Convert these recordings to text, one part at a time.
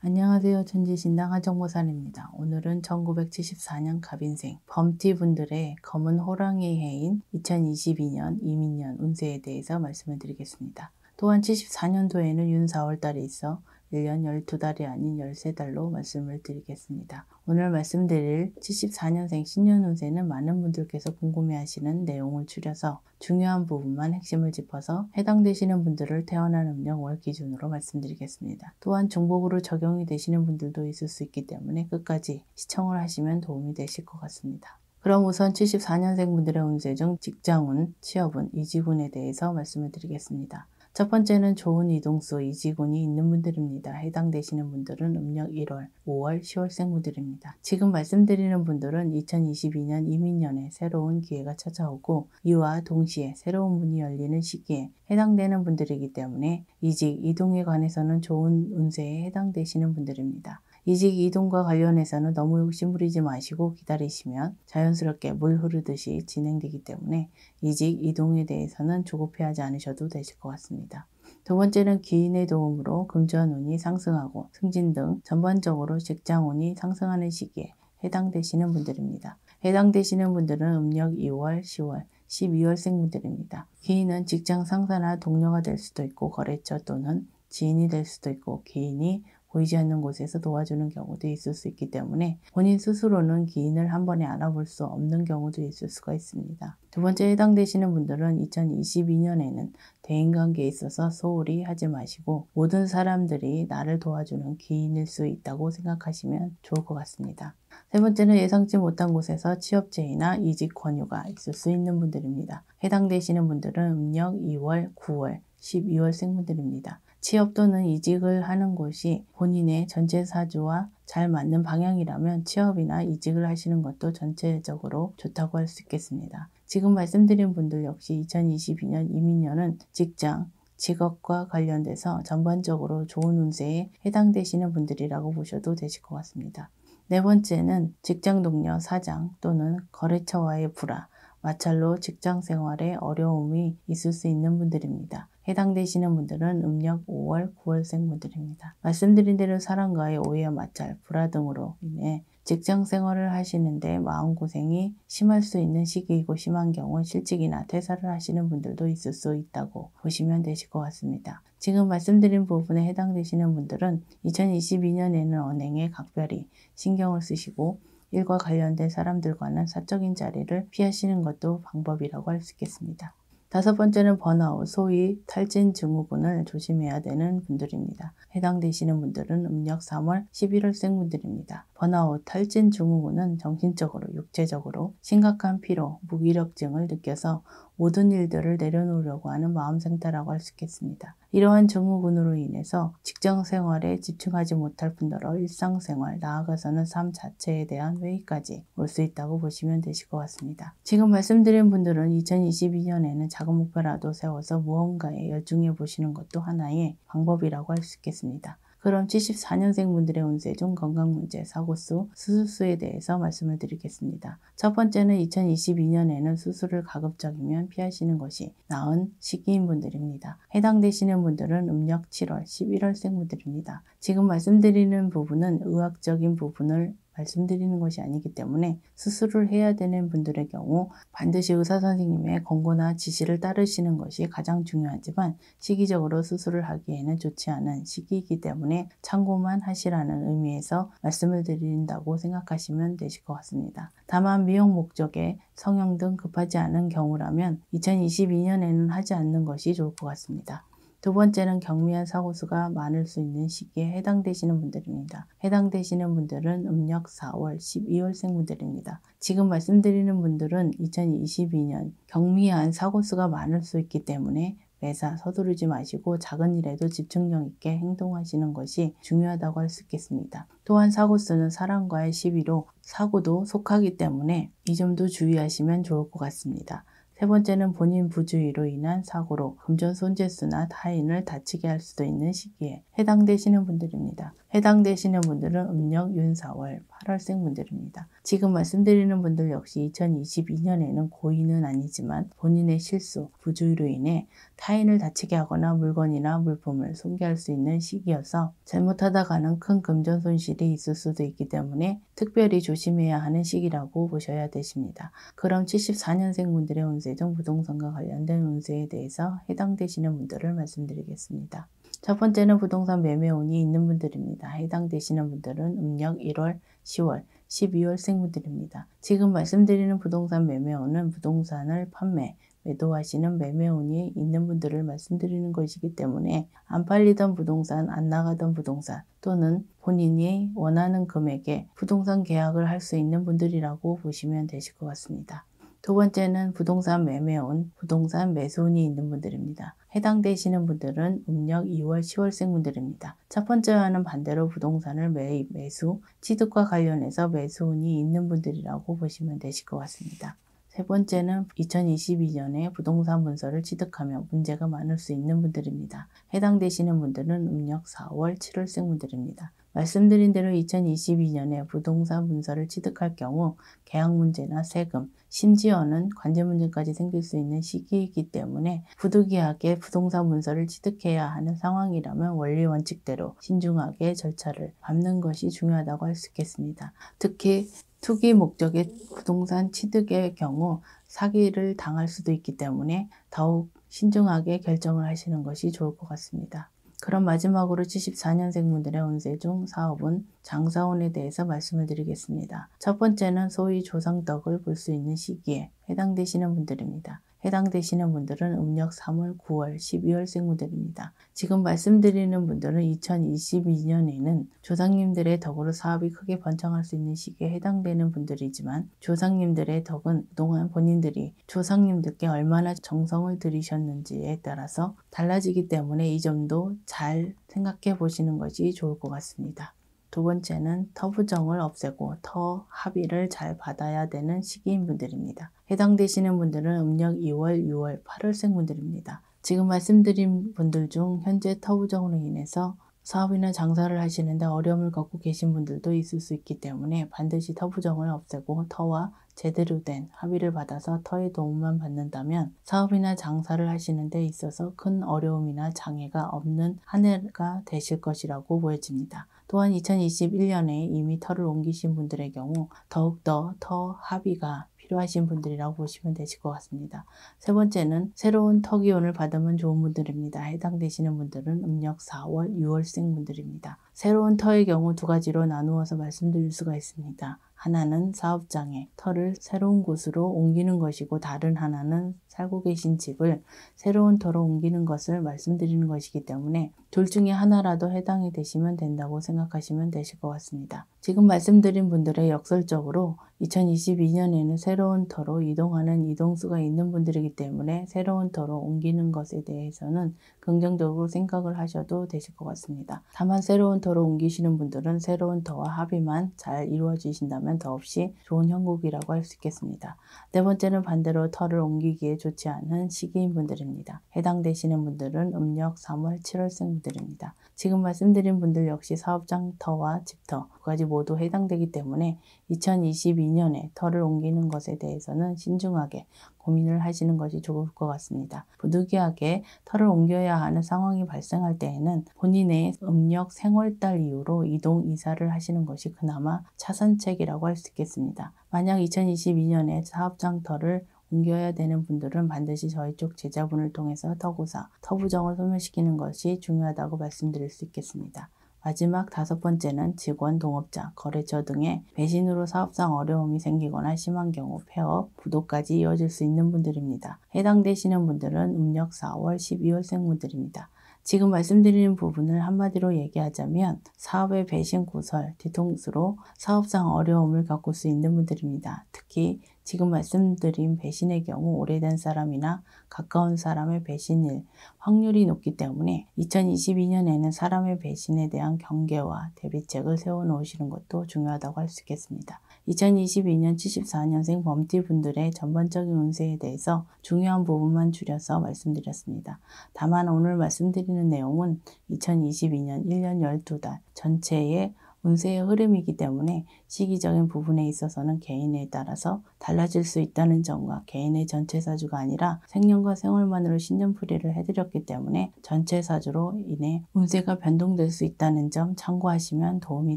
안녕하세요. 천지신당 하정보살입니다. 오늘은 1974년 갑인생 범띠분들의 검은 호랑이 해인 2022년 이민년 운세에 대해서 말씀을 드리겠습니다. 또한 74년도에는 윤 4월달이 있어 1년 12달이 아닌 13달로 말씀을 드리겠습니다. 오늘 말씀드릴 74년생 신년 운세는 많은 분들께서 궁금해하시는 내용을 추려서 중요한 부분만 핵심을 짚어서 해당되시는 분들을 태어난 음력 월 기준으로 말씀드리겠습니다. 또한 중복으로 적용이 되시는 분들도 있을 수 있기 때문에 끝까지 시청을 하시면 도움이 되실 것 같습니다. 그럼 우선 74년생 분들의 운세 중 직장운, 취업운, 이직운에 대해서 말씀을 드리겠습니다. 첫 번째는 좋은 이동수, 이직운이 있는 분들입니다. 해당되시는 분들은 음력 1월, 5월, 10월생 분들입니다. 지금 말씀드리는 분들은 2022년 이민년에 새로운 기회가 찾아오고 이와 동시에 새로운 문이 열리는 시기에 해당되는 분들이기 때문에 이직, 이동에 관해서는 좋은 운세에 해당되시는 분들입니다. 이직, 이동과 관련해서는 너무 욕심부리지 마시고 기다리시면 자연스럽게 물 흐르듯이 진행되기 때문에 이직, 이동에 대해서는 조급해하지 않으셔도 되실 것 같습니다. 두 번째는 기인의 도움으로 금전운이 상승하고 승진 등 전반적으로 직장운이 상승하는 시기에 해당되시는 분들입니다. 해당되시는 분들은 음력 2월, 10월, 12월생 분들입니다. 기인은 직장 상사나 동료가 될 수도 있고 거래처 또는 지인이 될 수도 있고 기인이 보이지 않는 곳에서 도와주는 경우도 있을 수 있기 때문에 본인 스스로는 기인을 한 번에 알아볼 수 없는 경우도 있을 수가 있습니다. 두 번째 해당되시는 분들은 2022년에는 대인관계에 있어서 소홀히 하지 마시고 모든 사람들이 나를 도와주는 기인일 수 있다고 생각하시면 좋을 것 같습니다. 세 번째는 예상치 못한 곳에서 취업제의나 이직 권유가 있을 수 있는 분들입니다. 해당되시는 분들은 음력 2월, 9월, 12월생 분들입니다. 취업 또는 이직을 하는 곳이 본인의 전체 사주와 잘 맞는 방향이라면 취업이나 이직을 하시는 것도 전체적으로 좋다고 할 수 있겠습니다. 지금 말씀드린 분들 역시 2022년 이민년은 직장, 직업과 관련돼서 전반적으로 좋은 운세에 해당되시는 분들이라고 보셔도 되실 것 같습니다. 네 번째는 직장 동료, 사장 또는 거래처와의 불화, 마찰로 직장 생활에 어려움이 있을 수 있는 분들입니다. 해당되시는 분들은 음력 5월, 9월생 분들입니다. 말씀드린 대로 사람과의 오해와 마찰, 불화 등으로 인해 직장 생활을 하시는데 마음고생이 심할 수 있는 시기이고 심한 경우 실직이나 퇴사를 하시는 분들도 있을 수 있다고 보시면 되실 것 같습니다. 지금 말씀드린 부분에 해당되시는 분들은 2022년에는 언행에 각별히 신경을 쓰시고 일과 관련된 사람들과는 사적인 자리를 피하시는 것도 방법이라고 할 수 있겠습니다. 다섯 번째는 번아웃, 소위 탈진 증후군을 조심해야 되는 분들입니다. 해당되시는 분들은 음력 3월, 11월생 분들입니다. 번아웃, 탈진 증후군은 정신적으로, 육체적으로 심각한 피로, 무기력증을 느껴서 모든 일들을 내려놓으려고 하는 마음 상태라고 할 수 있겠습니다. 이러한 증후군으로 인해서 직장 생활에 집중하지 못할 뿐더러 일상생활, 나아가서는 삶 자체에 대한 회의까지 올 수 있다고 보시면 되실 것 같습니다. 지금 말씀드린 분들은 2022년에는 작은 목표라도 세워서 무언가에 열중해 보시는 것도 하나의 방법이라고 할 수 있겠습니다. 그럼 74년생 분들의 운세 중 건강문제, 사고수, 수술수에 대해서 말씀을 드리겠습니다. 첫 번째는 2022년에는 수술을 가급적이면 피하시는 것이 나은 시기인 분들입니다. 해당되시는 분들은 음력 7월, 11월생 분들입니다. 지금 말씀드리는 부분은 의학적인 부분을 말씀드리는 것이 아니기 때문에 수술을 해야 되는 분들의 경우 반드시 의사 선생님의 권고나 지시를 따르시는 것이 가장 중요하지만 시기적으로 수술을 하기에는 좋지 않은 시기이기 때문에 참고만 하시라는 의미에서 말씀을 드린다고 생각하시면 되실 것 같습니다. 다만 미용 목적에 성형 등 급하지 않은 경우라면 2022년에는 하지 않는 것이 좋을 것 같습니다. 두 번째는 경미한 사고수가 많을 수 있는 시기에 해당되시는 분들입니다. 해당되시는 분들은 음력 4월, 12월생 분들입니다. 지금 말씀드리는 분들은 2022년 경미한 사고수가 많을 수 있기 때문에 매사 서두르지 마시고 작은 일에도 집중력 있게 행동하시는 것이 중요하다고 할 수 있겠습니다. 또한 사고수는 사람과의 시비로 사고도 속하기 때문에 이 점도 주의하시면 좋을 것 같습니다. 세 번째는 본인 부주의로 인한 사고로 금전 손재수나 타인을 다치게 할 수도 있는 시기에 해당되시는 분들입니다. 해당되시는 분들은 음력 윤 4월 8월생 분들입니다. 지금 말씀드리는 분들 역시 2022년에는 고의는 아니지만 본인의 실수, 부주의로 인해 타인을 다치게 하거나 물건이나 물품을 손괴할 수 있는 시기여서 잘못하다가는 큰 금전 손실이 있을 수도 있기 때문에 특별히 조심해야 하는 시기라고 보셔야 되십니다. 그럼 74년생 분들의 운세 중 부동산과 관련된 운세에 대해서 해당되시는 분들을 말씀드리겠습니다. 첫 번째는 부동산 매매운이 있는 분들입니다. 해당되시는 분들은 음력 1월, 10월, 12월생 분들입니다. 지금 말씀드리는 부동산 매매운은 부동산을 판매, 매도하시는 매매운이 있는 분들을 말씀드리는 것이기 때문에 안 팔리던 부동산, 안 나가던 부동산 또는 본인이 원하는 금액에 부동산 계약을 할 수 있는 분들이라고 보시면 되실 것 같습니다. 두 번째는 부동산 매매운, 부동산 매수운이 있는 분들입니다. 해당되시는 분들은 음력 2월, 10월생 분들입니다. 첫 번째와는 반대로 부동산을 매입, 매수, 취득과 관련해서 매수운이 있는 분들이라고 보시면 되실 것 같습니다. 세 번째는 2022년에 부동산 문서를 취득하며 문제가 많을 수 있는 분들입니다. 해당되시는 분들은 음력 4월, 7월생 분들입니다. 말씀드린 대로 2022년에 부동산 문서를 취득할 경우 계약 문제나 세금, 심지어는 관제 문제까지 생길 수 있는 시기이기 때문에 부득이하게 부동산 문서를 취득해야 하는 상황이라면 원리 원칙대로 신중하게 절차를 밟는 것이 중요하다고 할 수 있겠습니다. 특히 투기 목적의 부동산 취득의 경우 사기를 당할 수도 있기 때문에 더욱 신중하게 결정을 하시는 것이 좋을 것 같습니다. 그럼 마지막으로 74년생 분들의 운세 중 사업운, 장사운에 대해서 말씀을 드리겠습니다. 첫 번째는 소위 조상덕을 볼 수 있는 시기에 해당되시는 분들입니다. 해당되시는 분들은 음력 3월, 9월, 12월생 분들입니다. 지금 말씀드리는 분들은 2022년에는 조상님들의 덕으로 사업이 크게 번창할 수 있는 시기에 해당되는 분들이지만 조상님들의 덕은 그동안 본인들이 조상님들께 얼마나 정성을 들이셨는지에 따라서 달라지기 때문에 이 점도 잘 생각해 보시는 것이 좋을 것 같습니다. 두 번째는 터부정을 없애고 터 합의를 잘 받아야 되는 시기인 분들입니다. 해당되시는 분들은 음력 2월, 6월, 8월생 분들입니다. 지금 말씀드린 분들 중 현재 터부정으로 인해서 사업이나 장사를 하시는데 어려움을 겪고 계신 분들도 있을 수 있기 때문에 반드시 터부정을 없애고 터와 제대로 된 합의를 받아서 터의 도움만 받는다면 사업이나 장사를 하시는 데 있어서 큰 어려움이나 장애가 없는 한 해가 되실 것이라고 보여집니다. 또한 2021년에 이미 터를 옮기신 분들의 경우 더욱더 터 합의가 필요하신 분들이라고 보시면 되실 것 같습니다. 세 번째는 새로운 터 기운을 받으면 좋은 분들입니다. 해당되시는 분들은 음력 4월, 6월생 분들입니다. 새로운 터의 경우 두 가지로 나누어서 말씀드릴 수가 있습니다. 하나는 사업장에 터를 새로운 곳으로 옮기는 것이고 다른 하나는 살고 계신 집을 새로운 터로 옮기는 것을 말씀드리는 것이기 때문에 둘 중에 하나라도 해당이 되시면 된다고 생각하시면 되실 것 같습니다. 지금 말씀드린 분들의 역설적으로 2022년에는 새로운 터로 이동하는 이동수가 있는 분들이기 때문에 새로운 터로 옮기는 것에 대해서는 긍정적으로 생각을 하셔도 되실 것 같습니다. 다만 새로운 터로 옮기시는 분들은 새로운 터와 합의만 잘 이루어지신다면 더없이 좋은 형국이라고 할 수 있겠습니다. 네 번째는 반대로 터를 옮기기에 좋지 않은 시기인 분들입니다. 해당되시는 분들은 음력 3월, 7월생 분들입니다. 지금 말씀드린 분들 역시 사업장 터와 집터 두 가지 모두 해당되기 때문에 2022년에 터를 옮기는 것에 대해서는 신중하게 고민을 하시는 것이 좋을 것 같습니다. 부득이하게 터를 옮겨야 하는 상황이 발생할 때에는 본인의 음력 생월달 이후로 이동, 이사를 하시는 것이 그나마 차선책이라고 할 수 있겠습니다. 만약 2022년에 사업장 터를 옮겨야 되는 분들은 반드시 저희 쪽 제자분을 통해서 터고사, 터부정을 소멸시키는 것이 중요하다고 말씀드릴 수 있겠습니다. 마지막 다섯 번째는 직원, 동업자, 거래처 등의 배신으로 사업상 어려움이 생기거나 심한 경우 폐업, 부도까지 이어질 수 있는 분들입니다. 해당되시는 분들은 음력 4월, 12월생 분들입니다. 지금 말씀드리는 부분을 한마디로 얘기하자면 사업의 배신, 구설, 뒤통수로 사업상 어려움을 겪을 수 있는 분들입니다. 특히 지금 말씀드린 배신의 경우 오래된 사람이나 가까운 사람의 배신일 확률이 높기 때문에 2022년에는 사람의 배신에 대한 경계와 대비책을 세워놓으시는 것도 중요하다고 할 수 있겠습니다. 2022년 74년생 범띠분들의 전반적인 운세에 대해서 중요한 부분만 줄여서 말씀드렸습니다. 다만 오늘 말씀드리는 내용은 2022년 1년 12달 전체의 운세의 흐름이기 때문에 시기적인 부분에 있어서는 개인에 따라서 달라질 수 있다는 점과 개인의 전체 사주가 아니라 생년과 생월만으로 신년풀이를 해드렸기 때문에 전체 사주로 인해 운세가 변동될 수 있다는 점 참고하시면 도움이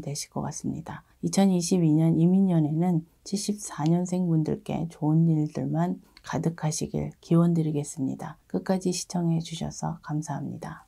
되실 것 같습니다. 2022년 이민년에는 74년생 분들께 좋은 일들만 가득하시길 기원드리겠습니다. 끝까지 시청해 주셔서 감사합니다.